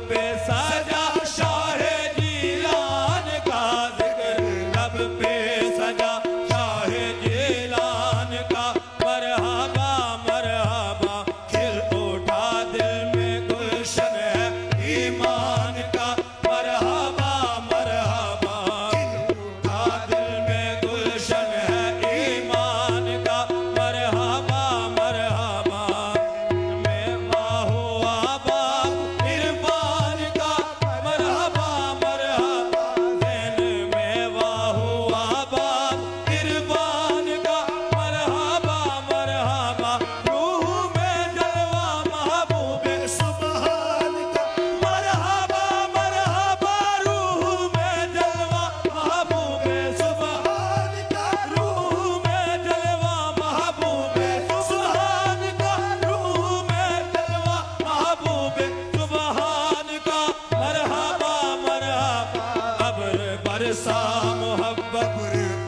पे सजा शाहे जीलान का जिक्र, लब पे सजा शाहे जीलान का। मरहबा मरहबा खिल उठा दिल में गुलशन है ईमान का। मरहबा मरहबा खिल उठा दिल में गुलशन है ईमान का। मरहबा मरहबा में वाहो आबाद इरफान का। मरहबा मरहबा ज़ैन में वाहो आबाद इरफान का। मरहबा मरहबा रूह में जलवा महबूबे सुभान का। मरहबा मरहबा रूह में जलवा महबूबे सुभान का। रूह में जलवा महबूबे सुभान का। रूह में जलवा महबूबे सुभान का। मरहबा मरहबा अब्र बरसा मोहब्बत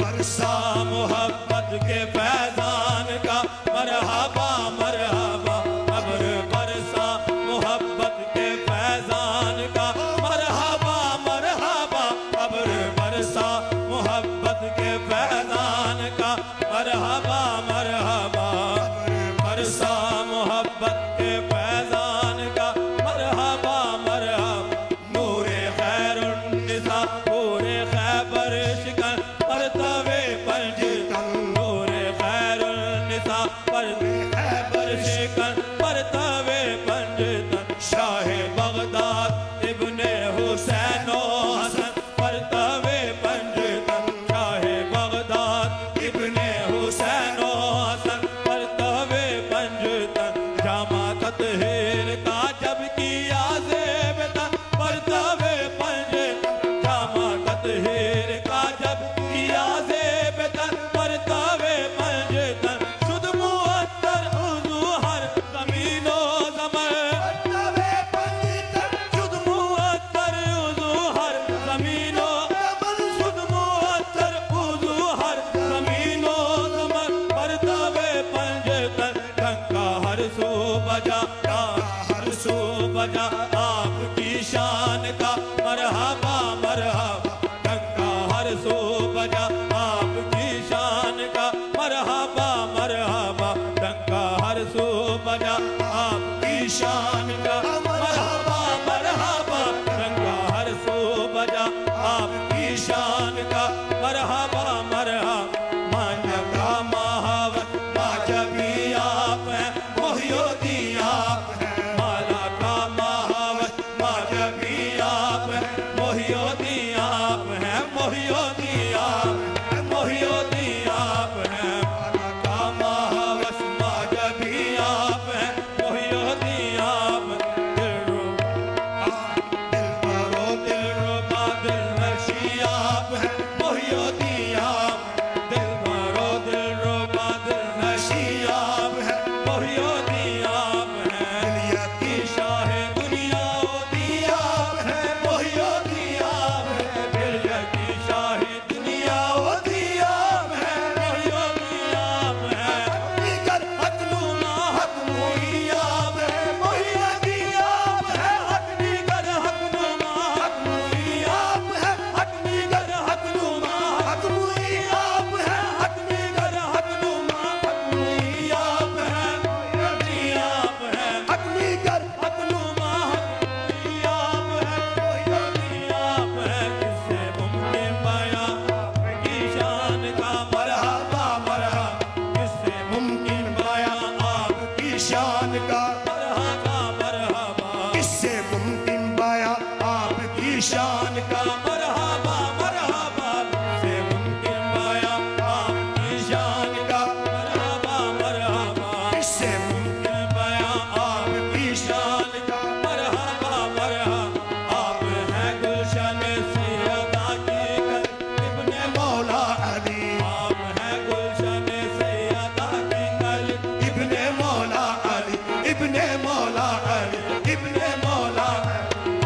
बरसा मोहब्बत के फैजान का। मरहबा मरहबा अब्र बरसा मोहब्बत के फैजान का। मरहबा मरहबा अब्र बरसा मोहब्बत के फैजान का। मरहबा मरहबा बरसा मोहब्बत के फैजान का। मरहबा मरहबा नूरे खैरुन्निसा पूरे खैबर शिकन परतवे पंजतन। नूरे खैरुन्निसा पर खैबर शिकन परतवे पंजतन। शाहे बगदाद इब्ने हुसैन ओ हसन परतवे पंजतन। शाहे बगदाद इब्ने हुसैन ओ हसन परतवे पंजतन। जामा तत्हीर का जब किया ज़ेबतन परतवे पंजतन। जामा तत्हीर का जब किया ज़ेबतन परतवे पंजतन। शुद्ध मुअत्तर उज़ू हर ज़मीनो ज़मन परतवे पंजतन। शुद्ध मुअत्तर उज़ू हर ज़मीनो ज़मन। शुद्ध मुअत्तर उज़ू हर ज़मीनो ज़मन परतवे पंजतन। डंका हर सू बजा हर सू बजा आपकी शान का। मरहबा मरहबा डंका हर सू बजा आपकी शान का। मरहबा मरहबा डंका हर सू बजा आपकी शान का। मरहबा मरहबा डंका हर सू बजा आपकी शान का। मरहबा मरहबा मांझा का महावत मांझा भी आप हैं मोहियोदी आप हैं। माला का महावत मांझा भी आप हैं मोहियोदी आप हैं। मोहियोदी आप हैं मोहियोदी आप हैं। माला का महावत मांझा भी आप हैं मोहियोदी आप हैं। दिल रुबा दिल नक्शी आप हैं मोहियोदी आप। दिल रुबा दिल नक्शी आप हैं मोहियोदी आप हैं। की शाहे दुनिया होती आप हैं मोहियोदी आप हैं। दिल की शाहे दुनिया होती आप हैं मोहियोदी आप हैं। निगर हकनुमा हकमुई आप हैं मोहियोदी आप हैं। हक निगर हकनुमा हकमुई आप हैं। हक निगर हकनुमा हकमुई आप हैं। हक निगर हकनुमा हकमुई आप हैं मोहियोदी आप हैं। हक निगर हकनुमा हकमुई आप हैं मोहियोदी आप हैं। किससे मुमकिन बयां आपकी शान का। मरहबा मरहबा किससे मुमकिन बयां आपकी शान का। मरहबा मरहबा किससे मुमकिन बयां आपकी शान का। मरहबा मरहबा किससे मुमकिन बयां आपकी शान का। मरहबा मरहबा किससे मुमकिन बयां आपकी शान का। मरहबा मरहबा आप हैं गुलशन सैयदा की कल इब्ने मौला अली। आप हैं गुलशन सैयदा की कल इब्ने मौला अली। इब्ने मौला अली इब्ने मौला अली।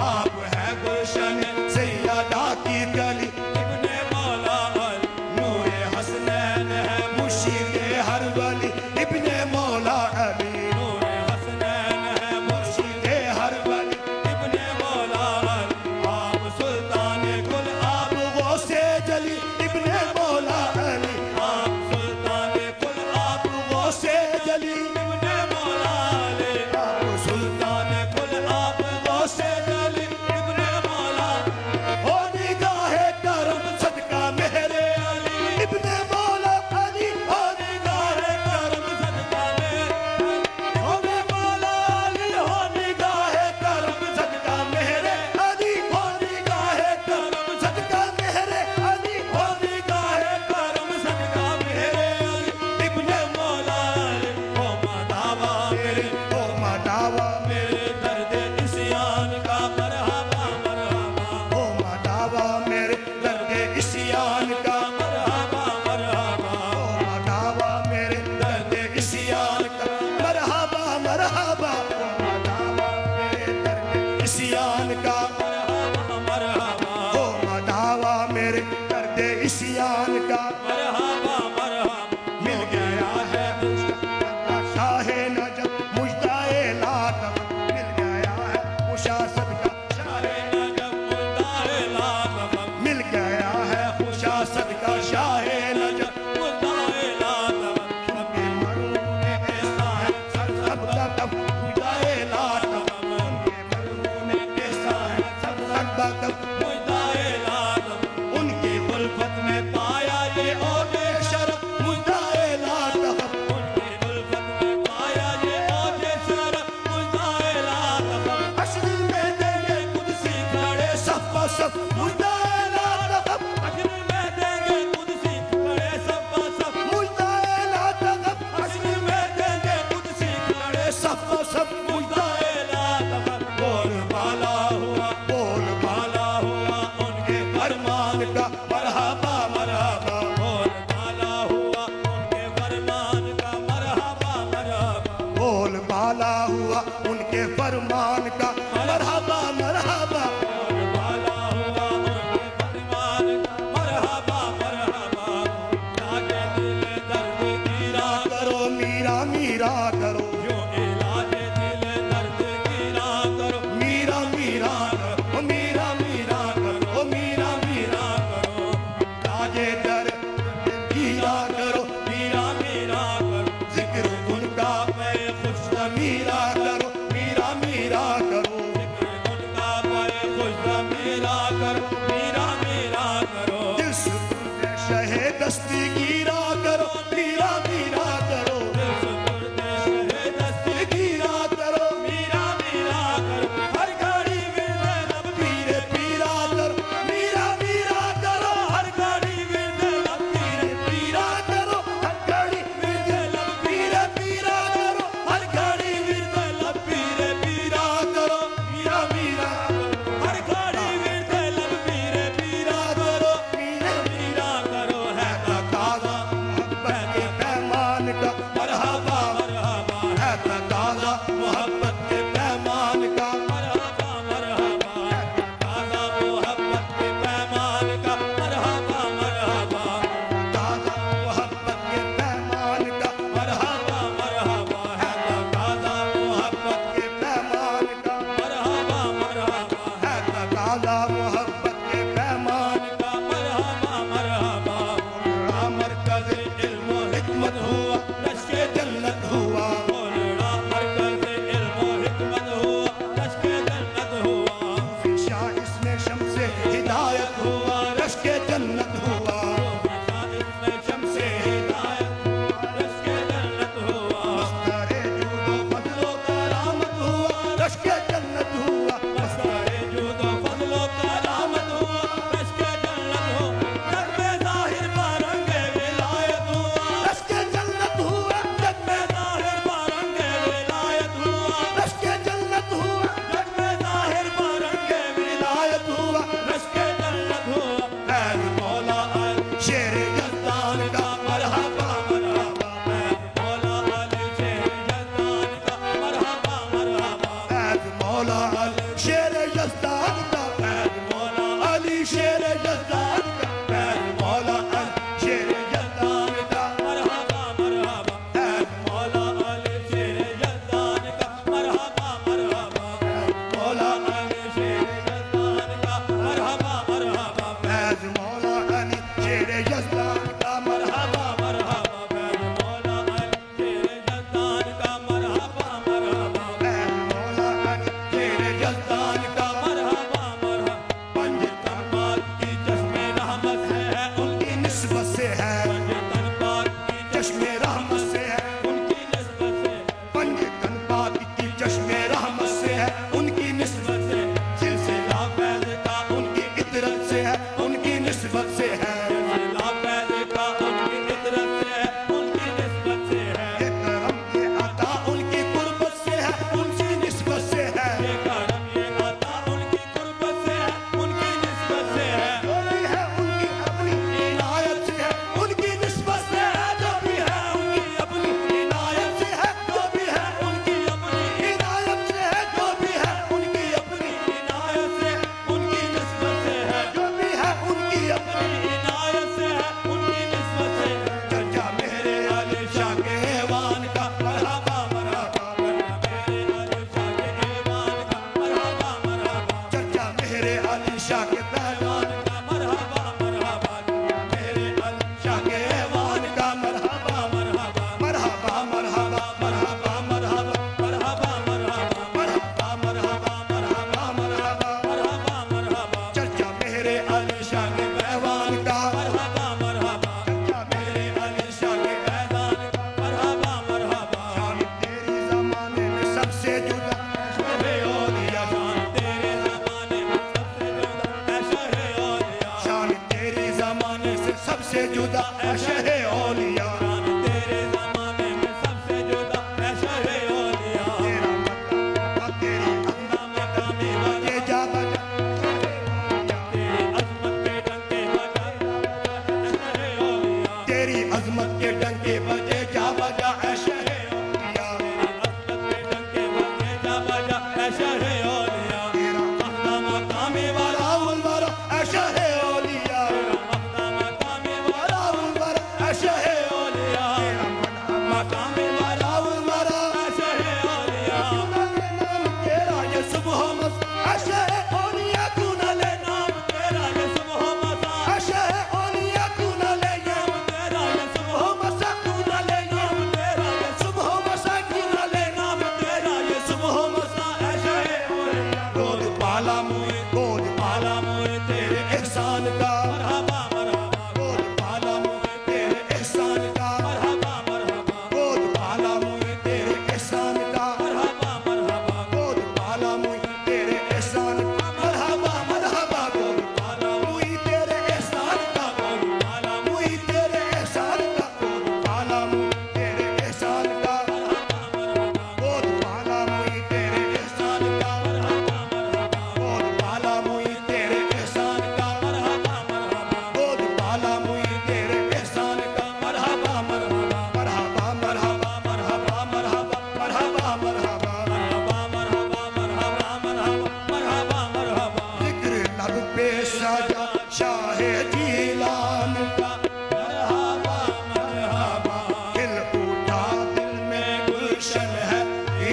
आप हैं गुलशन सैयदा सब मुर्दाए ला तकब, हश्र में देंगे कुदसी खड़े सब सब, मुर्दाए ला तकब, हश्र में देंगे कुदसी खड़े सब सब मुर्दाए ला तकब। बोल बाला हुआ उनके फरमान का मरहबा मरहबा, बोल बाला हुआ उनके फरमान का मरहबा मरहबा, बोल बाला हुआ उनके फरमान का मरहबा मरहबा, बोल बाला हुआ उनके फरमान का मरहबा मरहबा। लागे दिल दर्द गिरा करो मीरा मीरा करो, जो इलाज दिल दर्द गिरा करो, मीरा मीरा करो, ओ मीरा मीरा करो, ओ मीरा मीरा करो ताजे दर मीरा करो, मीरा मीरा करो। जिक्र उनका मैं खुश मीरा करो, मीरा मीरा करो, उनका मैं खुश मीरा करो, मीरा मीरा करो। दिल से शहे दस्ती गिरा करो, मीरा मीरा करो, दिल सुपुर्दे शहे दस्ती गिरा करो, मीरा मीरा करो। हर घड़ी विरद लब पीरे पीरा करो, मीरा मीरा करो, हर घड़ी विरद लब पीरे पीरा करो, हर घड़ी पीरे लब पीरे पीरा करो, हर घड़ी विरद लब पीरे पीरा करो, मीरा मीरा हर घड़ी विरद लब पीरे पीरा करो, मीरे मीरा करो। है तकाज़ा मोहब्बत के पैमान का मरहबा, मरहबा है तकाज़ा मोहब्बत के पैमान का, मरहबा मरहबा, ताज़ा मोहब्बत के पैमान का मरहबा मरहबा, ताज़ा मोहब्बत के पैमान का मरहबा, मरहबा है ताज़ा मोहब्बत के पैमान का मरहबा मरहबा है तकाज़ा मोहब्बत के पैमान का मरहबा मरहबा। मरकज़ इल्म व हिकमत हुआ, लश्के जन्नत हुआ, बोलड़ा मरकज़ इल्म व हिकमत हुआ, लश्के जन्नत हुआ, फिशा इसमें शम्से हिदायत हुआ, रश्के जन्नत हुआ, इसमें शम्से हिदायत हुआ, लश्के जन्नत हुआ, मस्तारे जूदो फजलो करामत हुआ, रश्के जन्नत हुआ, मस्तारे जूदो फजलो करामत हुआ, लश्के जन्नत हुआ, जग में ज़ाहिर बारंगे विलायत हुआ, रश्के जन्नत हुआ, जग में ज़ाहिर बारंगे विलायत हुआ, रश्के जन्नत हुआ, जग में ज़ाहिर बारंगे हिदायत हुआ, लश्के जन्नत हुआ। ऐन मौला अल शेर यज़दान का मरहबा मरहबा, मौला अली शेर यज़दान का मरहबा मरहबा, ऐन मौला अल शेर यज़दान का, ऐन मौला अली शेर यज़दान का, ऐन मौला अल शेर यज़दान का, मरहबा मरहबा, ऐन मौला अली शेर यज़दान का मरहबा मरहबा, मौला अली शेर यज़दान का मरहबा मरहबा, फैज़ मौला अली शेर यज़दान का मरहबा, मरहबा फैज़ मौला अली शेर यज़दान का मरहबा मरहबा, फैज़ मौला अली शेर यज़दान का मरहबा मरहबा। पंज तनबाद की चश्मे रहमत से है उनकी निस्बत से है, तनबाद की चश्मे रहमत से है, उनकी निस्बत से पंज तनबाद की चश्मे रहमत से है, उनकी निस्बत से, सिलसिला फैज़ का उनकी इतरत से है, उनकी निस्बत से है, सिलसिला फैज़ का उनकी इतरत से है, उनकी निस्बत से है। ये करम ये अता उनकी कुर्बत से है, उनकी निस्बत से है, ये करम ये अता उनकी कुर्बत से है, उनकी निस्बत से है। जो भी है उनकी अपनी इनायत से है, उनकी निस्बत से है, जो भी है उनकी अपनी इनायत से है, जो भी है उनकी अपनी इनायत से है, जो भी है उनकी अपनी इनायत से उनकी निस्बत से है, जो भी है उनकी अपनी शहे औलिया तेरे ज़माने में सबसे जुदा है शहे औलिया तेरा मक्का तेरी मकामी ये जा बजा तेरी अज़मत के डंके बजा शहे औलिया तेरी अजमत के डंके बजे जा बजा ऐ शहे औलिया तेरी अज़मत के डंके बजे जा बजा शहे औलिया तेरा मकामी वाला राहुल वाला ऐ शहे औलिया मकामी वाला राहुल वाला ऐ शहे औलिया मकामी वाला राहुल वाला शहे औलिया तेरा ये सुबह मस ऐ शहे औलिया तू न ले नाम तेरा ये सुबह मसा ऐ शहे औलिया तू न ले ये तेरा ये सुबह सुबह मसा तू न ले ये तेरा ये सुबह मसा तू न ले नाम तेरा ये सुबह मसा शहे औलिया गोद पाला मुए गोद पाला मोए तेरे एहसान का मरहबा मरहबा गोद पाला मुए तेरे एहसान का मरहबा मरहबा गोद पाला मुए तेरे एहसान का मरहबा मरहबा गोद पाला मुई तेरे एहसान का मरहबा मरहबा गोद पाला मुई तेरे एहसान का पाला मुई तेरे एहसान का गोद पाला मुई तेरे एहसान का गोद पाला मुई तेरे एहसान का गोद पाला मुई तेरे एहसान का गोद पाला मुई तेरे एहसान का मरहबा मरहबा मरहबा मरहबा मरहबा मरहबा मरहबा मरहबा जिक्र लब पे साजा शाहे जीलान का दिल उठा दिल में गुलशन है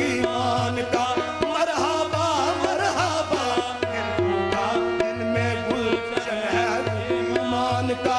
ईमान का मरहबा मरहबा दिल उठा दिल में गुलशन है ईमान का